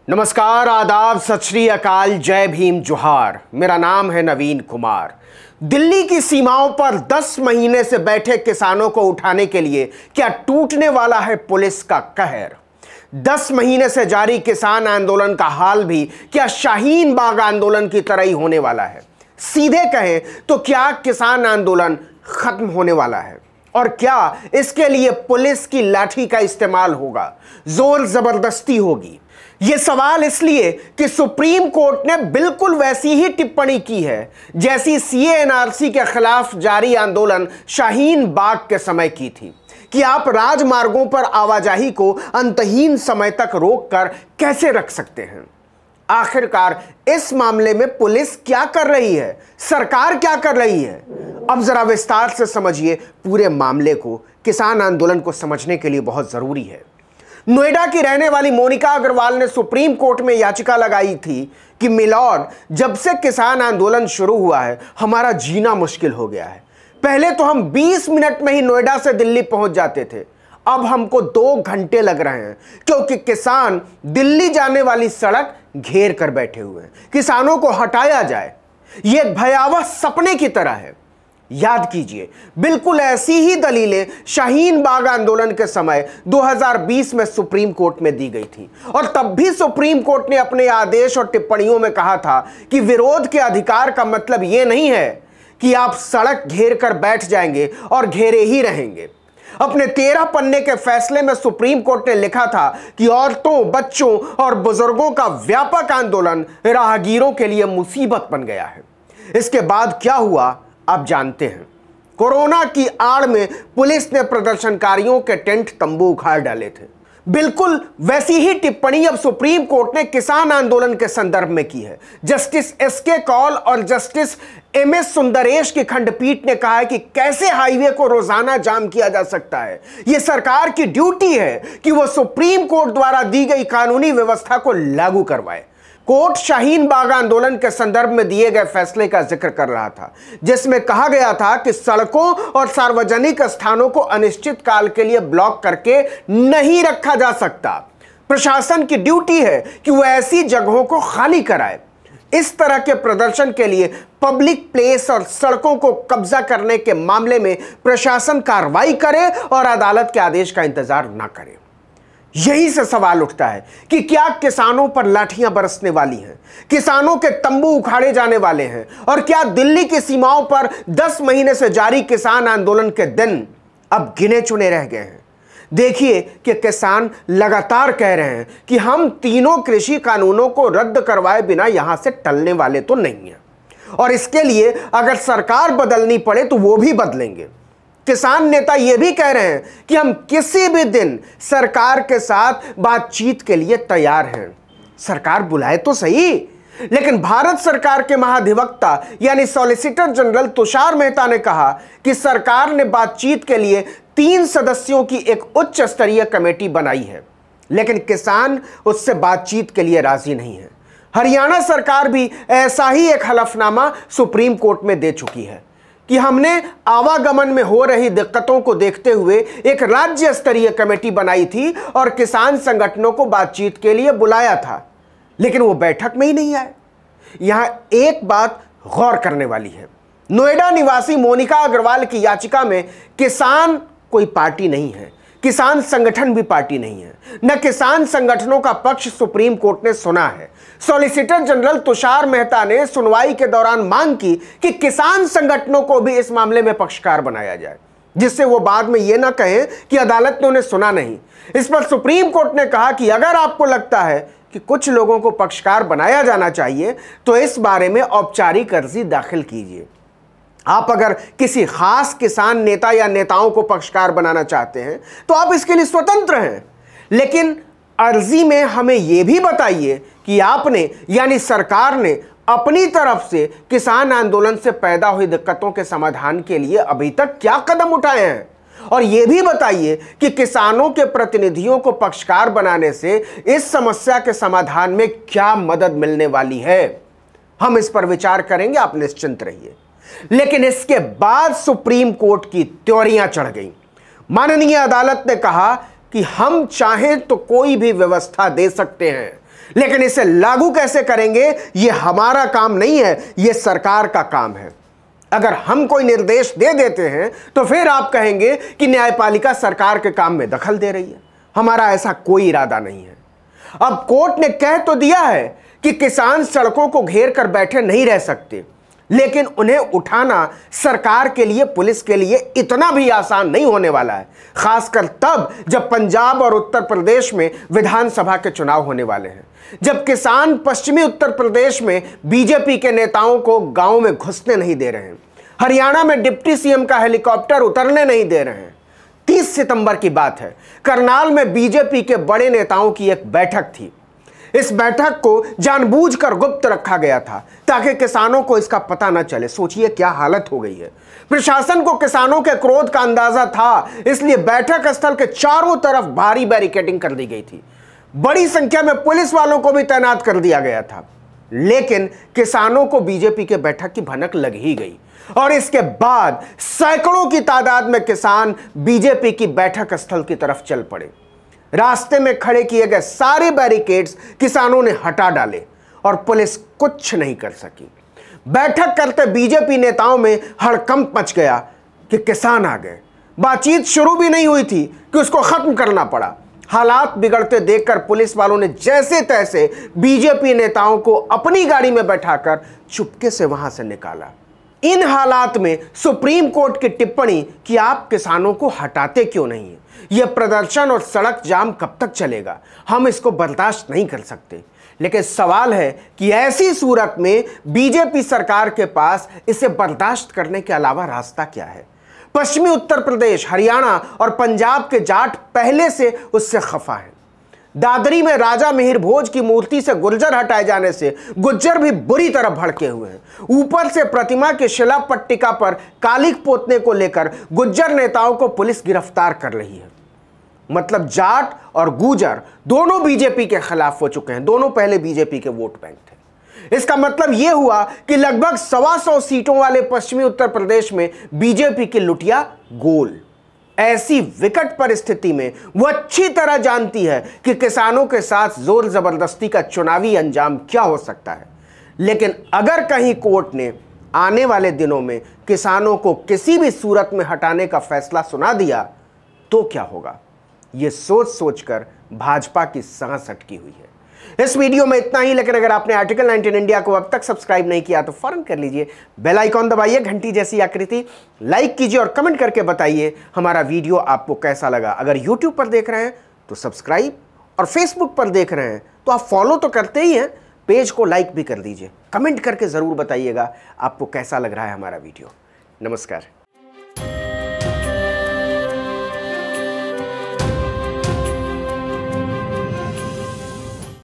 नमस्कार, आदाब, सत श्री अकाल, जय भीम, जोहार। मेरा नाम है नवीन कुमार। दिल्ली की सीमाओं पर 10 महीने से बैठे किसानों को उठाने के लिए क्या टूटने वाला है पुलिस का कहर? 10 महीने से जारी किसान आंदोलन का हाल भी क्या शाहीन बाग आंदोलन की तरह ही होने वाला है? सीधे कहें तो क्या किसान आंदोलन खत्म होने वाला है? और क्या इसके लिए पुलिस की लाठी का इस्तेमाल होगा, जोर जबरदस्ती होगी? यह सवाल इसलिए कि सुप्रीम कोर्ट ने बिल्कुल वैसी ही टिप्पणी की है जैसी सीए एनआरसी के खिलाफ जारी आंदोलन शाहीन बाग के समय की थी कि आप राजमार्गों पर आवाजाही को अंतहीन समय तक रोककर कैसे रख सकते हैं। आखिरकार इस मामले में पुलिस क्या कर रही है, सरकार क्या कर रही है? अब जरा विस्तार से समझिए पूरे मामले को। किसान आंदोलन को समझने के लिए बहुत जरूरी है। नोएडा की रहने वाली मोनिका अग्रवाल ने सुप्रीम कोर्ट में याचिका लगाई थी कि मिलॉर्ड, जब से किसान आंदोलन शुरू हुआ है हमारा जीना मुश्किल हो गया है। पहले तो हम 20 मिनट में ही नोएडा से दिल्ली पहुंच जाते थे, अब हमको 2 घंटे लग रहे हैं क्योंकि किसान दिल्ली जाने वाली सड़क घेर कर बैठे हुए हैं। किसानों को हटाया जाए, यह एक भयावह सपने की तरह है। याद कीजिए, बिल्कुल ऐसी ही दलीलें शाहीन बाग आंदोलन के समय 2020 में सुप्रीम कोर्ट में दी गई थी और तब भी सुप्रीम कोर्ट ने अपने आदेश और टिप्पणियों में कहा था कि विरोध के अधिकार का मतलब यह नहीं है कि आप सड़क घेर कर बैठ जाएंगे और घेरे ही रहेंगे। अपने 13 पन्ने के फैसले में सुप्रीम कोर्ट ने लिखा था कि औरतों, बच्चों और बुजुर्गों का व्यापक आंदोलन राहगीरों के लिए मुसीबत बन गया है। इसके बाद क्या हुआ आप जानते हैं। कोरोना की आड़ में पुलिस ने प्रदर्शनकारियों के टेंट तंबू उखाड़ डाले थे। बिल्कुल वैसी ही टिप्पणी अब सुप्रीम कोर्ट ने किसान आंदोलन के संदर्भ में की है। जस्टिस एसके कौल और जस्टिस एमएस सुंदरेश की खंडपीठ ने कहा है कि कैसे हाईवे को रोजाना जाम किया जा सकता है। यह सरकार की ड्यूटी है कि वह सुप्रीम कोर्ट द्वारा दी गई कानूनी व्यवस्था को लागू करवाए। कोर्ट शाहीन बाग आंदोलन के संदर्भ में दिए गए फैसले का जिक्र कर रहा था जिसमें कहा गया था कि सड़कों और सार्वजनिक स्थानों को अनिश्चित काल के लिए ब्लॉक करके नहीं रखा जा सकता। प्रशासन की ड्यूटी है कि वह ऐसी जगहों को खाली कराए। इस तरह के प्रदर्शन के लिए पब्लिक प्लेस और सड़कों को कब्जा करने के मामले में प्रशासन कार्रवाई करे और अदालत के आदेश का इंतजार न करे। यही से सवाल उठता है कि क्या किसानों पर लाठियां बरसने वाली हैं, किसानों के तंबू उखाड़े जाने वाले हैं और क्या दिल्ली की सीमाओं पर 10 महीने से जारी किसान आंदोलन के दिन अब गिने चुने रह गए हैं? देखिए कि किसान लगातार कह रहे हैं कि हम तीनों कृषि कानूनों को रद्द करवाए बिना यहां से टलने वाले तो नहीं हैं और इसके लिए अगर सरकार बदलनी पड़े तो वो भी बदलेंगे। किसान नेता यह भी कह रहे हैं कि हम किसी भी दिन सरकार के साथ बातचीत के लिए तैयार हैं। सरकार बुलाए तो सही। लेकिन भारत सरकार के महाधिवक्ता यानी सॉलिसिटर जनरल तुषार मेहता ने कहा कि सरकार ने बातचीत के लिए 3 सदस्यों की एक उच्च स्तरीय कमेटी बनाई है, लेकिन किसान उससे बातचीत के लिए राजी नहीं है। हरियाणा सरकार भी ऐसा ही एक हलफनामा सुप्रीम कोर्ट में दे चुकी है कि हमने आवागमन में हो रही दिक्कतों को देखते हुए एक राज्य स्तरीय कमेटी बनाई थी और किसान संगठनों को बातचीत के लिए बुलाया था, लेकिन वो बैठक में ही नहीं आए। यहां एक बात गौर करने वाली है। नोएडा निवासी मोनिका अग्रवाल की याचिका में किसान कोई पार्टी नहीं है, किसान संगठन भी पार्टी नहीं है, न किसान संगठनों का पक्ष सुप्रीम कोर्ट ने सुना है। सॉलिसिटर जनरल तुषार मेहता ने सुनवाई के दौरान मांग की कि किसान संगठनों को भी इस मामले में पक्षकार बनाया जाए, जिससे वो बाद में यह ना कहें कि अदालत ने उन्हें सुना नहीं। इस पर सुप्रीम कोर्ट ने कहा कि अगर आपको लगता है कि कुछ लोगों को पक्षकार बनाया जाना चाहिए तो इस बारे में औपचारिक अर्जी दाखिल कीजिए। आप अगर किसी खास किसान नेता या नेताओं को पक्षकार बनाना चाहते हैं तो आप इसके लिए स्वतंत्र हैं, लेकिन अर्जी में हमें यह भी बताइए कि आपने यानी सरकार ने अपनी तरफ से किसान आंदोलन से पैदा हुई दिक्कतों के समाधान के लिए अभी तक क्या कदम उठाए हैं, और यह भी बताइए कि किसानों के प्रतिनिधियों को पक्षकार बनाने से इस समस्या के समाधान में क्या मदद मिलने वाली है। हम इस पर विचार करेंगे, आप निश्चिंत रहिए। लेकिन इसके बाद सुप्रीम कोर्ट की त्योरियां चढ़ गईं। माननीय अदालत ने कहा कि हम चाहें तो कोई भी व्यवस्था दे सकते हैं, लेकिन इसे लागू कैसे करेंगे यह हमारा काम नहीं है, यह सरकार का काम है। अगर हम कोई निर्देश दे देते हैं तो फिर आप कहेंगे कि न्यायपालिका सरकार के काम में दखल दे रही है। हमारा ऐसा कोई इरादा नहीं है। अब कोर्ट ने कह तो दिया है कि किसान सड़कों को घेर कर बैठे नहीं रह सकते, लेकिन उन्हें उठाना सरकार के लिए, पुलिस के लिए इतना भी आसान नहीं होने वाला है, खासकर तब जब पंजाब और उत्तर प्रदेश में विधानसभा के चुनाव होने वाले हैं, जब किसान पश्चिमी उत्तर प्रदेश में बीजेपी के नेताओं को गांव में घुसने नहीं दे रहे हैं, हरियाणा में डिप्टी सीएम का हेलीकॉप्टर उतरने नहीं दे रहे हैं। 30 सितंबर की बात है, करनाल में बीजेपी के बड़े नेताओं की एक बैठक थी। इस बैठक को जानबूझकर गुप्त रखा गया था ताकि किसानों को इसका पता न चले। सोचिए क्या हालत हो गई है। प्रशासन को किसानों के क्रोध का अंदाजा था, इसलिए बैठक स्थल के चारों तरफ भारी बैरिकेडिंग कर दी गई थी। बड़ी संख्या में पुलिस वालों को भी तैनात कर दिया गया था, लेकिन किसानों को बीजेपी के बैठक की भनक लग ही गई और इसके बाद सैकड़ों की तादाद में किसान बीजेपी की बैठक स्थल की तरफ चल पड़े। रास्ते में खड़े किए गए सारे बैरिकेड्स किसानों ने हटा डाले और पुलिस कुछ नहीं कर सकी। बैठक करते बीजेपी नेताओं में हड़कंप मच गया कि किसान आ गए। बातचीत शुरू भी नहीं हुई थी कि उसको खत्म करना पड़ा। हालात बिगड़ते देखकर पुलिस वालों ने जैसे तैसे बीजेपी नेताओं को अपनी गाड़ी में बैठाकर चुपके से वहां से निकाला। इन हालात में सुप्रीम कोर्ट की टिप्पणी कि आप किसानों को हटाते क्यों नहीं है, यह प्रदर्शन और सड़क जाम कब तक चलेगा, हम इसको बर्दाश्त नहीं कर सकते। लेकिन सवाल है कि ऐसी सूरत में बीजेपी सरकार के पास इसे बर्दाश्त करने के अलावा रास्ता क्या है। पश्चिमी उत्तर प्रदेश, हरियाणा और पंजाब के जाट पहले से उससे खफा हैं। दादरी में राजा मिहिर भोज की मूर्ति से गुर्जर हटाए जाने से गुज्जर भी बुरी तरह भड़के हुए हैं। ऊपर से प्रतिमा की शिला पट्टिका पर कालिक पोतने को लेकर गुज्जर नेताओं को पुलिस गिरफ्तार कर रही है। मतलब जाट और गुज्जर दोनों बीजेपी के खिलाफ हो चुके हैं, दोनों पहले बीजेपी के वोट बैंक थे। इसका मतलब यह हुआ कि लगभग 125 सीटों वाले पश्चिमी उत्तर प्रदेश में बीजेपी की लुटिया गोल। ऐसी विकट परिस्थिति में वो अच्छी तरह जानती है कि किसानों के साथ जोर जबरदस्ती का चुनावी अंजाम क्या हो सकता है। लेकिन अगर कहीं कोर्ट ने आने वाले दिनों में किसानों को किसी भी सूरत में हटाने का फैसला सुना दिया तो क्या होगा, ये सोच सोचकर भाजपा की सांस अटकी हुई है। इस वीडियो में इतना ही, लेकिन अगर आपने आर्टिकल 19 इंडिया को अब तक सब्सक्राइब नहीं किया तो फौरन कर लीजिए। बेल आइकॉन दबाइए, घंटी जैसी आकृति, लाइक कीजिए और कमेंट करके बताइए हमारा वीडियो आपको कैसा लगा। अगर यूट्यूब पर देख रहे हैं तो सब्सक्राइब और फेसबुक पर देख रहे हैं तो आप फॉलो तो करते ही हैं, पेज को लाइक भी कर दीजिए। कमेंट करके ज़रूर बताइएगा आपको कैसा लग रहा है हमारा वीडियो। नमस्कार।